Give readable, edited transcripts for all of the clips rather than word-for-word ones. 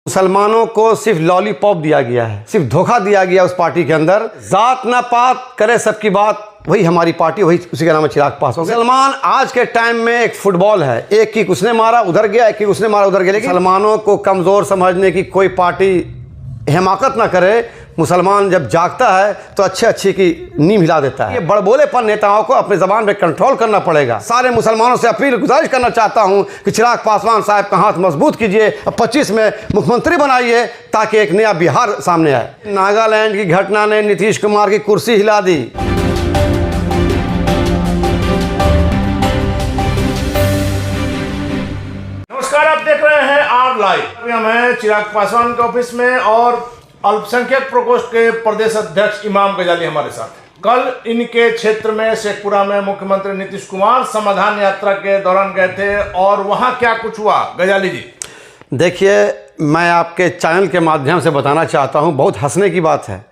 मुसलमानों को सिर्फ लॉलीपॉप दिया गया है, सिर्फ धोखा दिया गया उस पार्टी के अंदर। जात ना पात करे सबकी बात, वही हमारी पार्टी, वही उसी का नाम है चिराग पासवान। मुसलमान आज के टाइम में एक फुटबॉल है, एक की उसने मारा उधर गया, एक की उसने मारा उधर गया। लेकिन मुसलमानों को कमज़ोर समझने की कोई पार्टी हिमाकत ना करे। मुसलमान जब जागता है तो अच्छी की नींव हिला देता है। ये बड़बोलेपन नेताओं को अपने ज़बान पे कंट्रोल करना पड़ेगा। सारे मुसलमानों से अपील गुजारिश करना चाहता हूं कि चिराग पासवान साहब का हाथ मजबूत कीजिए, 25 में मुख्यमंत्री बनाइए ताकि एक नया बिहार सामने आए। नागालैंड की घटना ने नीतीश कुमार की कुर्सी हिला दी। नमस्कार, आप देख रहे हैं आर लाइव। हम हैं चिराग पासवान के ऑफिस में और अल्पसंख्यक प्रकोष्ठ के प्रदेश अध्यक्ष इमाम गजाली हमारे साथ। कल इनके क्षेत्र में शेखपुरा में मुख्यमंत्री नीतीश कुमार समाधान यात्रा के दौरान गए थे और वहां क्या कुछ हुआ, गजाली जी? देखिए, मैं आपके चैनल के माध्यम से बताना चाहता हूं, बहुत हंसने की बात है।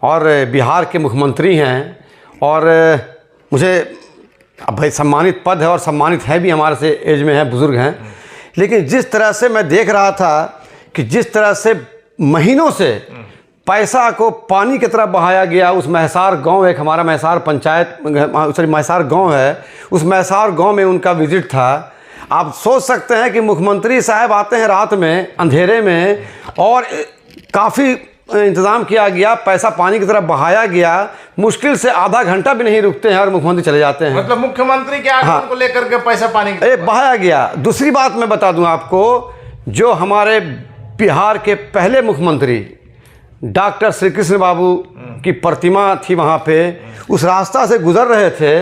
और बिहार के मुख्यमंत्री हैं और मुझे भाई सम्मानित पद है और सम्मानित है भी, हमारे से एज में है, बुज़ुर्ग हैं। लेकिन जिस तरह से मैं देख रहा था कि जिस तरह से महीनों से पैसा को पानी की तरह बहाया गया, उस महसार गांव, एक हमारा महसार पंचायत, सॉरी महसार गांव है, उस महसार गांव में उनका विजिट था। आप सोच सकते हैं कि मुख्यमंत्री साहब आते हैं रात में, अंधेरे में, और काफ़ी इंतज़ाम किया गया, पैसा पानी की तरह बहाया गया, मुश्किल से आधा घंटा भी नहीं रुकते हैं और मुख्यमंत्री चले जाते हैं। मतलब मुख्यमंत्री के आगमन को लेकर के पैसा पानी की बहाया गया। दूसरी बात मैं बता दूं आपको, जो हमारे बिहार के पहले मुख्यमंत्री डॉक्टर श्री कृष्ण बाबू की प्रतिमा थी वहाँ पे, उस रास्ता से गुजर रहे थे,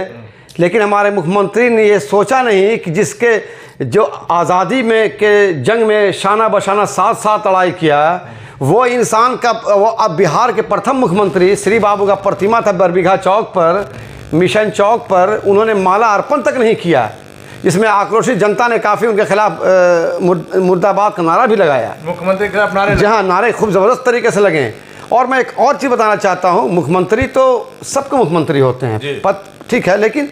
लेकिन हमारे मुख्यमंत्री ने ये सोचा नहीं कि जिसके जो आज़ादी में के जंग में शाना बशाना साथ साथ लड़ाई किया, वो इंसान का, वो अब बिहार के प्रथम मुख्यमंत्री श्री बाबू का प्रतिमा था बरबीघा चौक पर, मिशन चौक पर, उन्होंने माला अर्पण तक नहीं किया, जिसमें आक्रोशित जनता ने काफ़ी उनके खिलाफ मुर्दाबाद का नारा भी लगाया। मुख्यमंत्री के खिलाफ नारे, जहाँ नारे खूब ज़बरदस्त तरीके से लगे। और मैं एक और चीज़ बताना चाहता हूँ, मुख्यमंत्री तो सबके मुख्यमंत्री होते हैं, पद ठीक है, लेकिन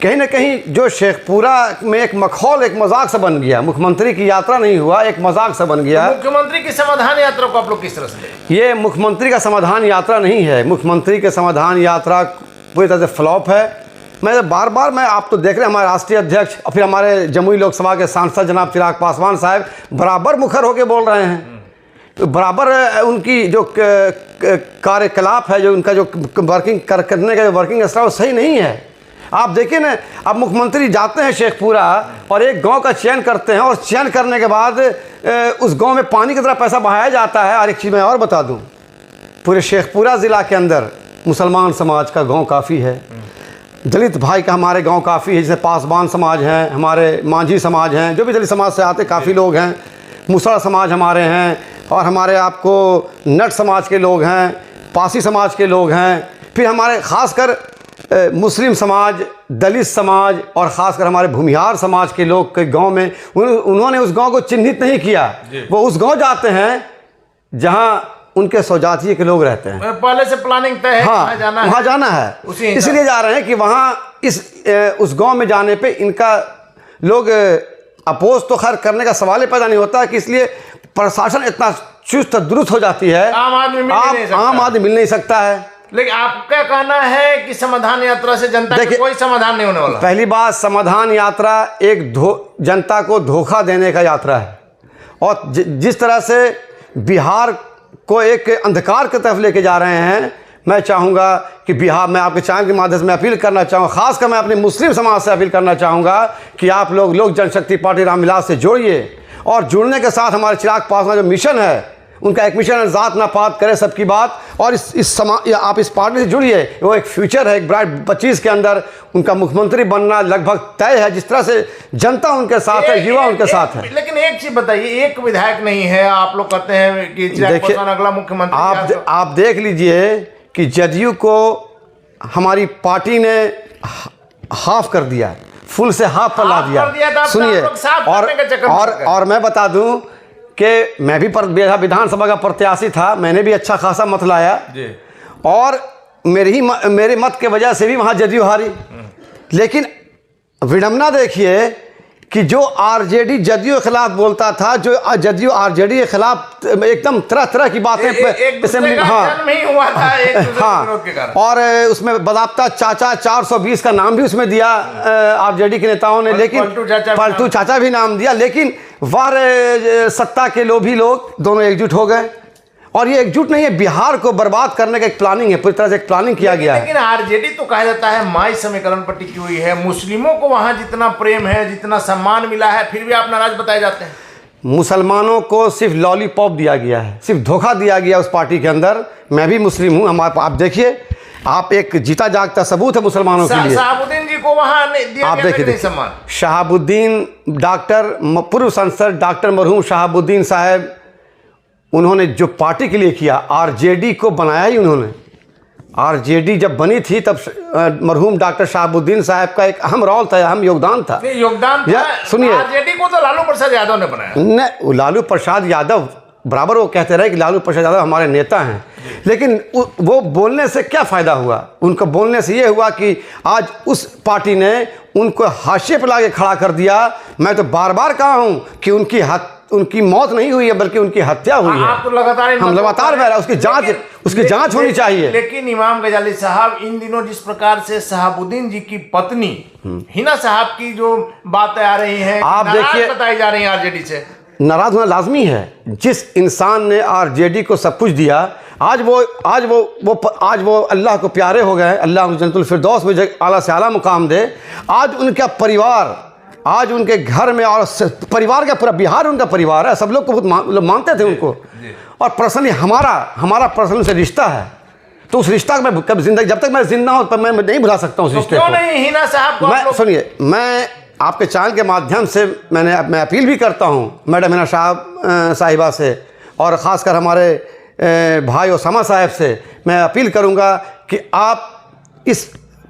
कहीं ना कहीं जो शेखपुरा में एक मखौल, एक मजाक सा बन गया। मुख्यमंत्री की यात्रा नहीं हुआ, एक मजाक सा बन गया। मुख्यमंत्री की समाधान यात्रा को आप लोग किस तरह से? ये मुख्यमंत्री का समाधान यात्रा नहीं है। मुख्यमंत्री के समाधान यात्रा पूरी तरह से फ्लॉप है। मैं बार बार, मैं आप तो देख रहे हैं, हमारे राष्ट्रीय अध्यक्ष और फिर हमारे जमुई लोकसभा के सांसद जनाब चिराग पासवान साहब बराबर मुखर होकर बोल रहे हैं, बराबर उनकी जो कार्यकलाप है, जो उनका जो वर्किंग करने का जो वर्किंग स्टाइल वो सही नहीं है। आप देखिए ना, अब मुख्यमंत्री जाते हैं शेखपुरा और एक गांव का चयन करते हैं और चयन करने के बाद उस गांव में पानी की तरह पैसा बहाया जाता है। और एक चीज़ मैं और बता दूं, पूरे शेखपुरा ज़िला के अंदर मुसलमान समाज का गांव काफ़ी है, दलित भाई का हमारे गांव काफ़ी है, जैसे पासवान समाज हैं, हमारे मांझी समाज हैं, जो भी दलित समाज से आते काफ़ी लोग हैं, मुसड़ समाज हमारे हैं, और हमारे आपको नट समाज के लोग हैं, पासी समाज के लोग हैं, फिर हमारे ख़ासकर मुस्लिम समाज, दलित समाज और ख़ासकर हमारे भूमिहार समाज के लोग के गांव में उन्होंने उस गांव को चिन्हित नहीं किया। वो उस गांव जाते हैं जहां उनके स्वजातीय के लोग रहते हैं। पहले से प्लानिंग तय है, हाँ, वहाँ जाना है, इसलिए जा रहे हैं कि वहाँ उस गांव में जाने पे इनका लोग अपोज तो खैर करने का सवाल ही पैदा नहीं होता है कि इसलिए प्रशासन इतना चुस्त दुरुस्त हो जाती है, आम आदमी मिल नहीं सकता है। लेकिन आपका कहना है कि समाधान यात्रा से जनता को कोई समाधान नहीं होने वाला। पहली बात, समाधान यात्रा एक जनता को धोखा देने का यात्रा है, और जिस तरह से बिहार को एक अंधकार की तरफ लेके जा रहे हैं, मैं चाहूँगा कि बिहार में आपके चैनल के माध्यम से मैं अपील करना चाहूँगा, खासकर मैं अपने मुस्लिम समाज से अपील करना चाहूँगा कि आप लोग लोक जनशक्ति पार्टी रामविलास से जुड़िए, और जुड़ने के साथ हमारे चिराग पासवान जो मिशन है, उनका एक मिशन है, जात ना पात करे सबकी बात, और आप इस पार्टी से जुड़िए। वो एक फ्यूचर है, एक ब्राइट 25 के अंदर उनका मुख्यमंत्री बनना लगभग तय है, जिस तरह से जनता उनके साथ है, युवा उनके साथ है। लेकिन एक चीज बताइए, एक विधायक नहीं है, आप लोग कहते हैं कि चिराग पासवान अगला मुख्यमंत्री। आप देख लीजिए कि जदयू को हमारी पार्टी ने हाफ कर दिया, फुल से हाफ पर ला दिया। सुनिए, और मैं बता दूं कि मैं भी विधानसभा का प्रत्याशी था, मैंने भी अच्छा खासा मत लाया जी, और मेरे मत के वजह से भी वहाँ जदयू हारी। लेकिन विडम्बना देखिए कि जो आरजेडी जदयू के खिलाफ बोलता था, जो जदयू आरजेडी के खिलाफ एकदम तरह तरह की बातें एक दूसरे का जन्म ही हुआ था एक दूसरे के विरोध के कारण। और उसमें बदाप्ता चाचा 420 का नाम भी उसमें दिया आरजेडी के नेताओं ने, लेकिन पलटू चाचा भी नाम दिया, लेकिन वार सत्ता के लोभी लोग दोनों एकजुट हो गए। और ये एकजुट नहीं है, बिहार को बर्बाद करने का एक प्लानिंग है, पूरी तरह से एक प्लानिंग किया गया है। लेकिन आरजेडी तो कहा जाता है माई समीकरण पर टिकी हुई है, मुस्लिमों को वहां जितना प्रेम है, जितना सम्मान मिला है, फिर भी आप नाराज बताए जाते हैं। मुसलमानों को सिर्फ लॉलीपॉप दिया गया है, सिर्फ धोखा दिया गया उस पार्टी के अंदर। मैं भी मुस्लिम हूँ, हमारे आप देखिए, आप एक जीता जागता सबूत है मुसलमानों के लिए। शहाबुद्दीन जी को वहां दिया आप गया देखिए सम्मान। शहाबुद्दीन डॉक्टर, पूर्व सांसद डॉक्टर मरहूम शहाबुद्दीन साहब, उन्होंने जो पार्टी के लिए किया, आरजेडी को बनाया ही उन्होंने। आरजेडी जब बनी थी तब मरहूम डॉक्टर शहाबुद्दीन साहब का एक अहम रोल था, अहम योगदान था। सुनिए, आरजेडी को तो लालू प्रसाद यादव ने बनाया। नहीं, लालू प्रसाद यादव बराबर वो कहते रहे कि लालू प्रसाद यादव हमारे नेता हैं, लेकिन वो बोलने से क्या फ़ायदा हुआ? उनको बोलने से ये हुआ कि आज उस पार्टी ने उनको हाशिए पर लाके खड़ा कर दिया। मैं तो बार बार कहा हूँ कि उनकी मौत नहीं हुई है, बल्कि उनकी हत्या हुई है। आप तो लगातार हम लगातार बह रहे हैं, उसकी जांच होनी चाहिए। लेकिन इमाम गजाली साहब, इन दिनों जिस प्रकार से शहाबुद्दीन जी की पत्नी हिना साहब की जो बातें आ रही हैं, आप देखिए, बताई जा रही हैं आरजेडी से, नाराज होना लाजमी है। जिस इंसान ने आरजेडी को सब कुछ दिया, आज वो अल्लाह को प्यारे हो गए, अल्लाह उनको जन्नतुल फिरदौस में आला से आला मुकाम दे। आज उनका परिवार, आज उनके घर में, और परिवार का पूरा बिहार उनका परिवार है, सब लोग को बहुत मानते थे उनको। और पर्सनली हमारा पर्सनल से रिश्ता है, तो उस रिश्ता में कभी जिंदगी, जब तक मैं जिंदा हूँ मैं नहीं भुला सकता हूँ उस रिश्ते को। नहीं हिना साहब मैं सुनिए, मैं आपके चैनल के माध्यम से मैं अपील भी करता हूँ मैडम हिना साहिबा से, और ख़ासकर हमारे भाई ओसामा साहब से मैं अपील करूँगा कि आप इस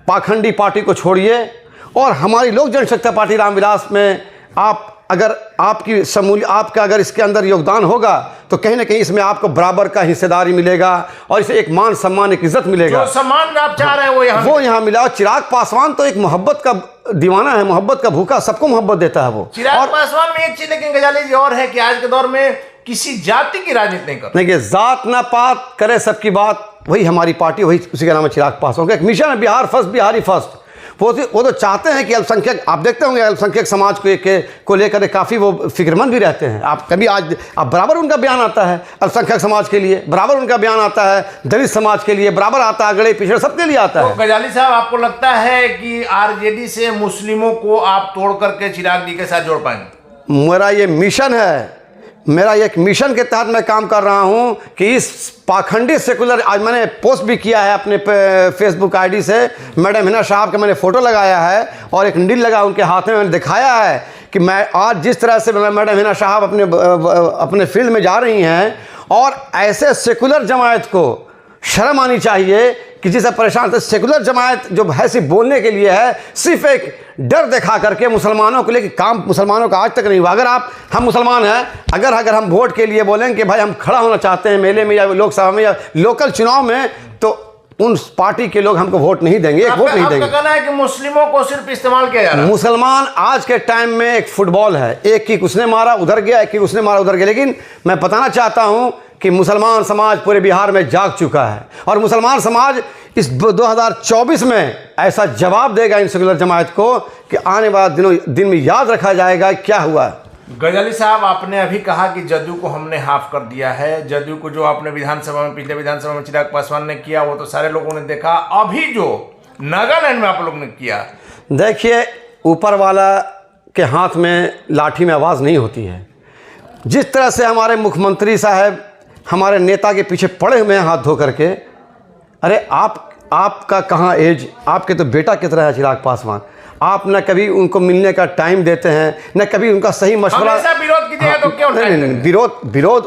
पाखंडी पार्टी को छोड़िए, और हमारी लोक जनशक्ति पार्टी रामविलास में आपका अगर इसके अंदर योगदान होगा तो कहीं ना कहीं इसमें आपको बराबर का हिस्सेदारी मिलेगा, और इसे एक मान सम्मान, एक इज्जत मिलेगा। जो सम्मान आप चाह रहे हैं वो यहाँ मिला। और चिराग पासवान तो एक मोहब्बत का दीवाना है, मोहब्बत का भूखा, सबको मोहब्बत देता है वो। चिराग पासवान में एक चीज लेकिन गजाली जी और है कि आज के दौर में किसी जाति की राजनीति नहीं करते। देखिए, जात ना पात करे सबकी बात, वही हमारी पार्टी, वही उसी का नाम है चिराग पासवान। एक मिशन है बिहार फर्स्ट, बिहारी फर्स्ट। वो तो चाहते हैं कि अल्पसंख्यक, आप देखते होंगे अल्पसंख्यक समाज को लेकर काफ़ी वो फिक्रमंद भी रहते हैं। आप कभी आज बराबर उनका बयान आता है अल्पसंख्यक समाज के लिए, बराबर उनका बयान आता है दलित समाज के लिए, बराबर आता है अगड़े पिछड़े सबके लिए आता है। तो गजाली साहब, आपको लगता है कि आरजेडी से मुस्लिमों को आप तोड़ करके चिराग जी के साथ जोड़ पाएंगे? मेरा ये मिशन है, मेरा एक मिशन के तहत मैं काम कर रहा हूं कि इस पाखंडी सेकुलर, आज मैंने पोस्ट भी किया है अपने फेसबुक आईडी से, मैडम हिना साहब का मैंने फ़ोटो लगाया है और एक नील लगा उनके हाथ में, मैंने दिखाया है कि मैं आज जिस तरह से मैडम हिना साहब अपने फील्ड में जा रही हैं, और ऐसे सेकुलर जमायत को शर्म आनी चाहिए कि जिसे परेशान थे। सेकुलर जमायत जो है सिर्फ बोलने के लिए है, सिर्फ एक डर दिखा करके मुसलमानों को लेकर काम मुसलमानों का आज तक नहीं हुआ। अगर हम मुसलमान हैं, अगर हम वोट के लिए बोलें कि भाई हम खड़ा होना चाहते हैं मेले में या लोकसभा में या लोकल चुनाव में, तो उन पार्टी के लोग हमको वोट नहीं देंगे, एक वोट नहीं देंगे। आपका कहना है कि मुस्लिमों को सिर्फ इस्तेमाल किया जा रहा है? मुसलमान आज के टाइम में एक फुटबॉल है, एक की उसने मारा उधर गया, एक की उसने मारा उधर गया। लेकिन मैं बताना चाहता हूं कि मुसलमान समाज पूरे बिहार में जाग चुका है, और मुसलमान समाज इस 2024 में ऐसा जवाब देगा इन सेकुलर जमायत को कि आने वाले दिन में याद रखा जाएगा क्या हुआ। गजाली साहब, आपने अभी कहा कि जदयू को हमने हाफ कर दिया है। जदयू को जो आपने विधानसभा में, पिछले विधानसभा में चिराग पासवान ने किया वो तो सारे लोगों ने देखा। अभी जो नागालैंड में आप लोगों ने किया, देखिए, ऊपर वाला के हाथ में लाठी में आवाज़ नहीं होती है। जिस तरह से हमारे मुख्यमंत्री साहब हमारे नेता के पीछे पड़े हुए हैं हाथ धो करके, अरे आपका कहाँ एज, आपके तो बेटा की तरह है चिराग पासवान। आप न कभी उनको मिलने का टाइम देते हैं, न कभी उनका सही मशवरा। विरोध कीजिएगा तो क्यों? नहीं, विरोध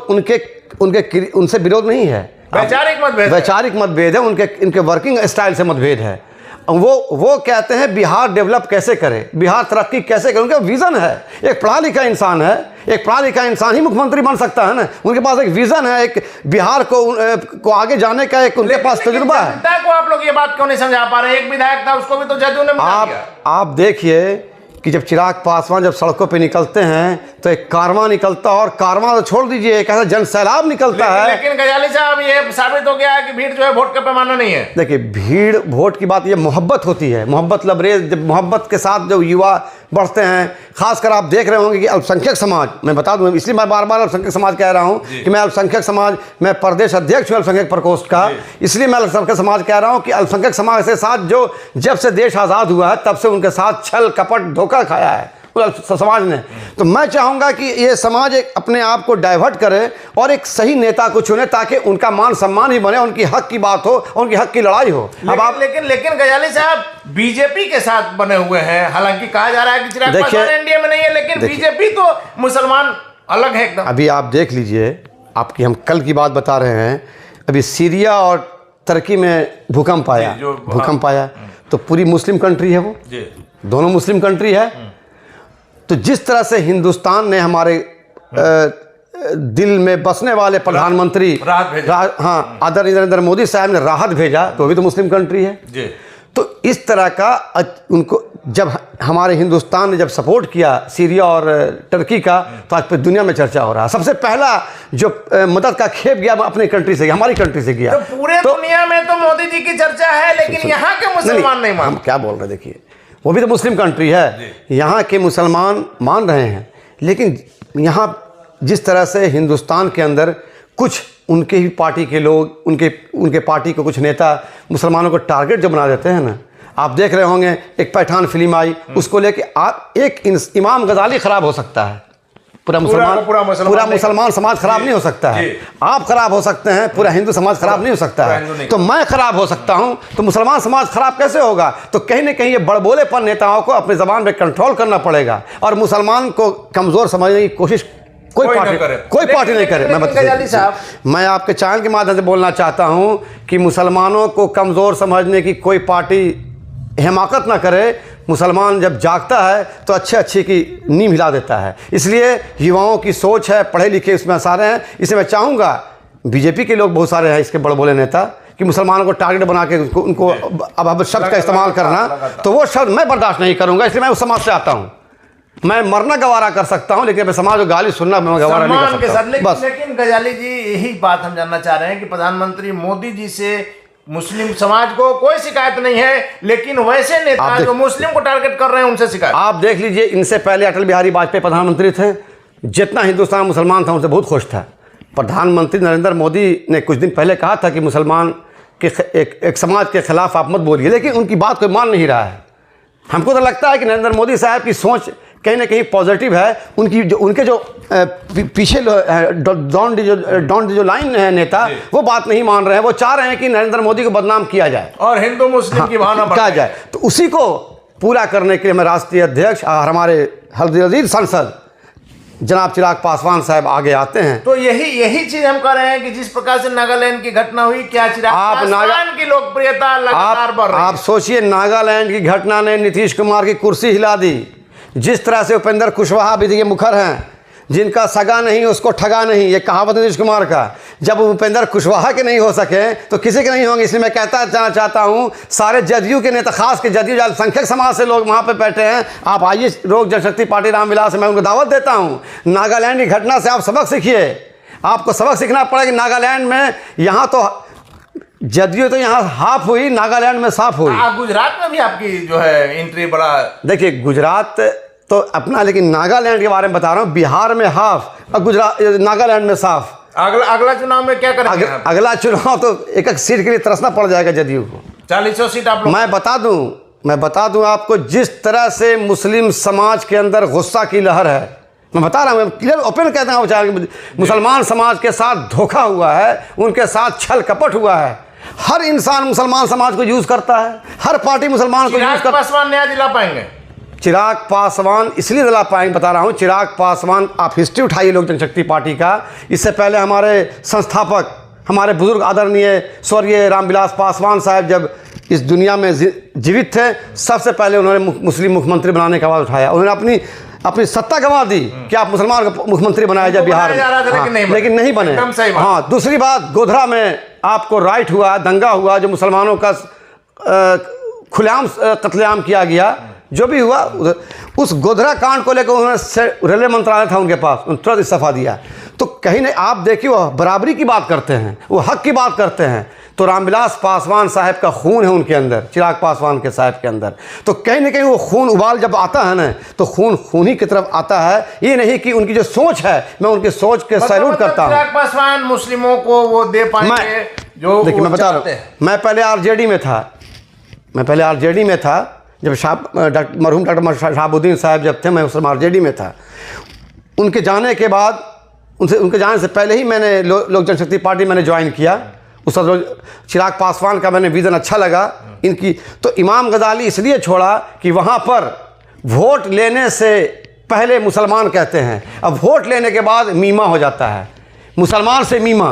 उनसे विरोध नहीं है, वैचारिक मतभेद है, उनके वर्किंग स्टाइल से मतभेद है। वो कहते हैं बिहार डेवलप कैसे करे, बिहार तरक्की कैसे करे। उनका विजन है, एक पढ़ा लिखा इंसान है, एक पढ़ा लिखा इंसान ही मुख्यमंत्री बन सकता है ना। उनके पास एक विजन है, एक बिहार को आगे जाने का एक उनके पास तजुर्बा है। को आप लोग ये बात क्यों नहीं समझा पा रहे? एक विधायक था, उसको भी तो जदयू ने मिटा दिया। आप देखिए कि जब चिराग पासवान जब सड़कों पे निकलते हैं तो एक कारवां निकलता, और कारवां तो छोड़ दीजिए, एक ऐसा जन सैलाब निकलता है। लेकिन गजाली साहब, ये साबित हो गया है कि भीड़ जो है वोट का पैमाना नहीं है। देखिए, भीड़ वोट की बात, ये मोहब्बत होती है, मोहब्बत लबरेज, जब मोहब्बत के साथ जब युवा बढ़ते हैं, खासकर आप देख रहे होंगे कि अल्पसंख्यक समाज, मैं बता दूं, इसलिए मैं बार बार अल्पसंख्यक समाज कह रहा हूं कि मैं अल्पसंख्यक समाज, मैं प्रदेश अध्यक्ष हूं अल्पसंख्यक प्रकोष्ठ का, इसलिए मैं अल्पसंख्यक समाज कह रहा हूं कि अल्पसंख्यक समाज के साथ जो जब से देश आज़ाद हुआ है तब से उनके साथ छल कपट धोखा खाया है समाज ने। तो मैं चाहूंगा कि ये समाज एक अपने आप को डाइवर्ट करे और एक सही नेता को चुने ताकि उनका मान सम्मान ही बने, उनकी हक की बात हो, उनकी हक की लड़ाई हो। अब आप लेकिन गजाली साहब बीजेपी के साथ बने हुए हैं, हालांकि कहा जा रहा है कि चिराग पासवान एनडीए में नहीं है, लेकिन बीजेपी तो मुसलमान अलग है एकदम। अभी आप देख लीजिए, आपकी हम कल की बात बता रहे हैं, अभी सीरिया और तुर्की में भूकंप आया, भूकंप आया तो पूरी मुस्लिम कंट्री है, वो दोनों मुस्लिम कंट्री है। तो जिस तरह से हिंदुस्तान ने हमारे दिल में बसने वाले प्रधानमंत्री हाँ आदरणीय नरेंद्र मोदी साहब ने राहत भेजा, तो भी तो मुस्लिम कंट्री है जी। तो इस तरह का उनको जब हमारे हिंदुस्तान ने जब सपोर्ट किया सीरिया और तुर्की का, तो आज पूरी दुनिया में चर्चा हो रहा है। सबसे पहला जो मदद का खेप गया अपनी कंट्री से, हमारी कंट्री से गया। तो पूरे दुनिया में तो मोदी जी की चर्चा है, लेकिन यहाँ के मुसलमान नहीं मान। हम क्या बोल रहे हैं, देखिए, वो भी तो मुस्लिम कंट्री है, यहाँ के मुसलमान मान रहे हैं, लेकिन यहाँ जिस तरह से हिंदुस्तान के अंदर कुछ उनके ही पार्टी के लोग, उनके पार्टी के कुछ नेता मुसलमानों को टारगेट जो बना देते हैं ना, आप देख रहे होंगे एक पैठान फिल्म आई, उसको लेके आप एक इमाम गजाली खराब हो सकता है, पूरा मुसलमान समाज खराब नहीं हो सकता है। आप खराब हो सकते हैं, पूरा हिंदू समाज खराब नहीं हो सकता है। तो मैं खराब हो सकता हूं, तो मुसलमान समाज खराब कैसे होगा? तो कहीं ना कहीं ये बड़बोलेपन नेताओं को अपनी ज़बान पे कंट्रोल करना पड़ेगा, और मुसलमान को कमज़ोर समझने की कोशिश कोई पार्टी नहीं करे। मैं आपके चैनल के माध्यम से बोलना चाहता हूं कि मुसलमानों को कमज़ोर समझने की कोई पार्टी हिमाकत ना करे। मुसलमान जब जागता है तो अच्छी की नींव हिला देता है। इसलिए युवाओं की सोच है, पढ़े लिखे इसमें सारे हैं। इसलिए मैं चाहूँगा, बीजेपी के लोग बहुत सारे हैं इसके बड़े बोले नेता, कि मुसलमानों को टारगेट बना के उनको अब शब्द का इस्तेमाल करना, तो वो शब्द मैं बर्दाश्त नहीं करूँगा। इसलिए मैं उस समाज से आता हूँ। मैं मरना गवारा कर सकता हूँ, लेकिन समाज को गाली सुनना मैं गवारा नहीं कर सकता। लेकिन गजाली जी, यही बात हम जानना चाह रहे हैं कि प्रधानमंत्री मोदी जी से मुस्लिम समाज को कोई शिकायत नहीं है, लेकिन वैसे नेता जो मुस्लिम को टारगेट कर रहे हैं उनसे शिकायत। आप देख लीजिए, इनसे पहले अटल बिहारी वाजपेयी प्रधानमंत्री थे, जितना हिंदुस्तान मुसलमान था उनसे बहुत खुश था। प्रधानमंत्री नरेंद्र मोदी ने कुछ दिन पहले कहा था कि मुसलमान के एक समाज के खिलाफ आप मत बोलिए, लेकिन उनकी बात कोई मान नहीं रहा है। हमको तो लगता है कि नरेंद्र मोदी साहब की सोच कहीं ना कहीं पॉजिटिव है। उनके जो पीछे डॉन जो लाइन है नेता, वो बात नहीं मान रहे हैं। वो चाह रहे हैं कि नरेंद्र मोदी को बदनाम किया जाए और हिंदू मुस्लिम की भावना कहा जाए। तो उसी को पूरा करने के लिए मैं राष्ट्रीय अध्यक्ष और हमारे हल्दी सांसद जनाब चिराग पासवान साहब आगे आते हैं। तो यही चीज हम कह रहे हैं कि जिस प्रकार से नागालैंड की घटना हुई, क्या चिराग पासवान की लोकप्रियता लगातार बढ़ रही है? आप सोचिए, नागालैंड की घटना ने नीतीश कुमार की कुर्सी हिला दी। जिस तरह से उपेंद्र कुशवाहा विधि के मुखर हैं, जिनका सगा नहीं उसको ठगा नहीं, ये कहावत नीतीश कुमार का। जब उपेंद्र कुशवाहा के नहीं हो सके तो किसी के नहीं होंगे। इसलिए मैं कहता जाना चाहता हूँ, सारे जदयू के नेता, खास के जदयू अल्पसंख्यक समाज से लोग वहाँ पे बैठे हैं, आप आइए लोक जनशक्ति पार्टी रामविलास, मैं उनको दावत देता हूँ। नागालैंड की घटना से आप सबक सीखिए। आपको सबक सीखना पड़ेगा कि नागालैंड में, यहाँ तो जदयू तो यहाँ हाफ हुई, नागालैंड में साफ हुई। गुजरात में भी आपकी जो है एंट्री बड़ा, देखिए गुजरात तो अपना, लेकिन नागालैंड के बारे में बता रहा हूँ। बिहार में हाफ और गुजरात, नागालैंड में साफ। अगला चुनाव में क्या करेंगे? अगला चुनाव तो एक सीट के लिए तरसना पड़ जाएगा जदयू को। 40 सीट आप लोग। मैं बता दूं आपको, जिस तरह से मुस्लिम समाज के अंदर गुस्सा की लहर है, मैं बता रहा हूँ, क्लियर ओपन कहता हूँ, मुसलमान समाज के साथ धोखा हुआ है, उनके साथ छल कपट हुआ है। हर इंसान मुसलमान समाज को यूज करता है, हर पार्टी मुसलमान को यूज करता है। चिराग पासवान न्याय दिला पाएंगे? चिराग पासवान इसलिए दिला पाएंगे, बता रहा हूँ। चिराग पासवान, आप हिस्ट्री उठाइए लोक जनशक्ति पार्टी का। इससे पहले हमारे संस्थापक, हमारे बुजुर्ग आदरणीय स्वर्गीय रामविलास पासवान साहब जब इस दुनिया में जीवित थे, सबसे पहले उन्होंने मुस्लिम मुख्यमंत्री बनाने का आवाज़ उठाया। उन्होंने अपनी सत्ता गंवा दी कि आप मुसलमान को मुख्यमंत्री बनाया जाए बिहार में, लेकिन नहीं बने। हाँ, दूसरी बात, गोधरा में आपको राइट हुआ, दंगा हुआ, जो मुसलमानों का खुलेआम कत्लेआम किया गया, जो भी हुआ उस गोधरा कांड को लेकर उन्होंने रेलवे मंत्रालय था उनके पास, उन्होंने तुरंत इस्तीफा दिया। तो कहीं नहीं, आप देखिए वो बराबरी की बात करते हैं, वो हक की बात करते हैं। तो रामविलास पासवान साहब का खून है उनके अंदर, चिराग पासवान के साहब के अंदर। तो कहीं ना कहीं वो खून उबाल जब आता है ना, तो खून ही की तरफ आता है। ये नहीं कि उनकी जो सोच है, मैं उनकी सोच के सैल्यूट करता हूँ। चिराग पासवान मुस्लिमों को वो दे पाएंगे जो देखिए, मैं बता रहा हूँ, मैं पहले आरजेडी में था, जब मरहूम डॉक्टर शहाबुद्दीन साहब जब थे, मैं उस समय आरजेडी में था। उनके जाने के बाद, उनके जाने से पहले ही मैंने लोक जनशक्ति पार्टी मैंने ज्वाइन किया। उस वक्त चिराग पासवान का मैंने विज़न अच्छा लगा इनकी। तो इमाम गजाली इसलिए छोड़ा कि वहाँ पर वोट लेने से पहले मुसलमान कहते हैं, अब वोट लेने के बाद मीमा हो जाता है, मुसलमान से मीमा,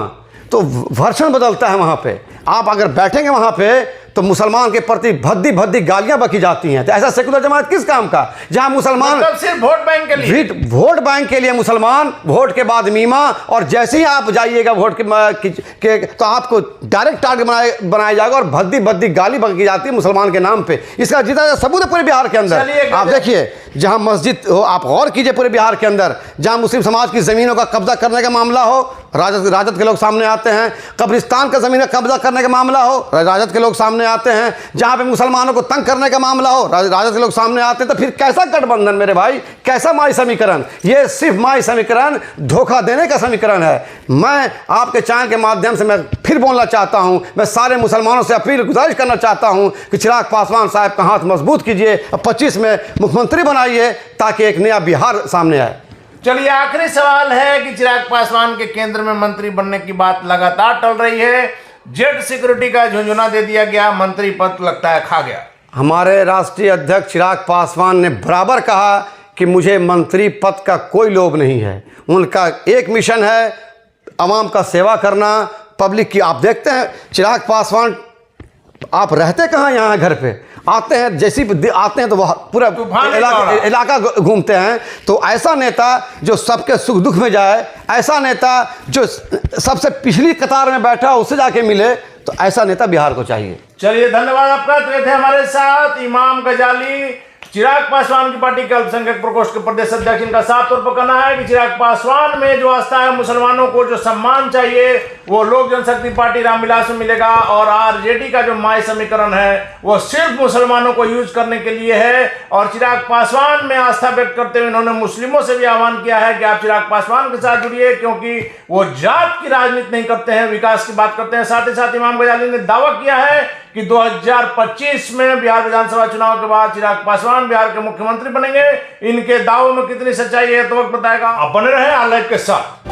तो वर्षन बदलता है वहाँ पे। आप अगर बैठेंगे वहाँ पे तो मुसलमान के प्रति भद्दी भद्दी गालियां बकी जाती हैं। तो ऐसा सेकुलर जमात किस काम का, जहां मुसलमान मतलब सिर्फ वोट बैंक के लिए, वोट बैंक के लिए मुसलमान, वोट के बाद मीमा, और जैसे ही आप जाइएगा वोट के तो आपको डायरेक्ट टारगेट बनाया जाएगा और भद्दी भद्दी गाली बकी जाती है मुसलमान के नाम पे। इसका जितना सबूत है पूरे बिहार के अंदर। आप देखिए, जहां मस्जिद हो, आप गौर कीजिए पूरे बिहार के अंदर, जहां मुस्लिम समाज की ज़मीनों का कब्जा करने का मामला हो, राजद के लोग सामने आते हैं। कब्रिस्तान का ज़मीन का कब्जा करने का मामला हो, राजद के लोग सामने आते हैं। जहां पे मुसलमानों को तंग करने का मामला हो, राजद के लोग सामने आते हैं। तो फिर कैसा गठबंधन मेरे भाई, कैसा माई समीकरण? ये सिर्फ माई समीकरण धोखा देने का समीकरण है। मैं आपके चैनल के माध्यम से मैं फिर बोलना चाहता हूं, मैं सारे मुसलमानों से अपील गुजारिश करना चाहता हूं कि चिराग पासवान साहब का हाथ मजबूत कीजिए और 25 में मुख्यमंत्री बनाइए, ताकि एक नया बिहार सामने आए। चलिए, आखिरी सवाल है कि चिराग पासवान के केंद्र में मंत्री बनने की बात लगातार टल रही है। जेड सिक्योरिटी का झुंझुना दे दिया गया, मंत्री पद लगता है खा गया। हमारे राष्ट्रीय अध्यक्ष चिराग पासवान ने बराबर कहा कि मुझे मंत्री पद का कोई लोभ नहीं है। उनका एक मिशन है, आवाम का सेवा करना, पब्लिक की। आप देखते हैं चिराग पासवान, आप रहते कहाँ, यहाँ घर पे आते हैं, जैसी आते हैं तो वह पूरा इलाका घूमते हैं। तो ऐसा नेता जो सबके सुख दुख में जाए, ऐसा नेता जो सबसे पिछली कतार में बैठा उससे जाके मिले, तो ऐसा नेता बिहार को चाहिए। चलिए, धन्यवाद आपका। तो थे हमारे साथ इमाम गजाली, चिराग पासवान की पार्टी के अल्पसंख्यक प्रकोष्ठ के प्रदेश अध्यक्ष। इनका साफ तौर पर कहना है कि चिराग पासवान में जो आस्था है, मुसलमानों को जो सम्मान चाहिए, वो लोक जनशक्ति पार्टी रामविलास में मिलेगा। और आरजेडी का जो माई समीकरण है वो सिर्फ मुसलमानों को यूज करने के लिए है। और चिराग पासवान में आस्था व्यक्त करते हुए इन्होंने मुस्लिमों से भी आह्वान किया है कि आप चिराग पासवान के साथ जुड़िए, क्योंकि वो जात की राजनीति नहीं करते हैं, विकास की बात करते हैं। साथ ही साथ इमाम गजाली ने दावा किया है कि 2025 में बिहार विधानसभा चुनाव के बाद चिराग पासवान बिहार के मुख्यमंत्री बनेंगे। इनके दावों में कितनी सच्चाई है तो वक्त बताएगा। आप बने रहे आर लाइव के साथ।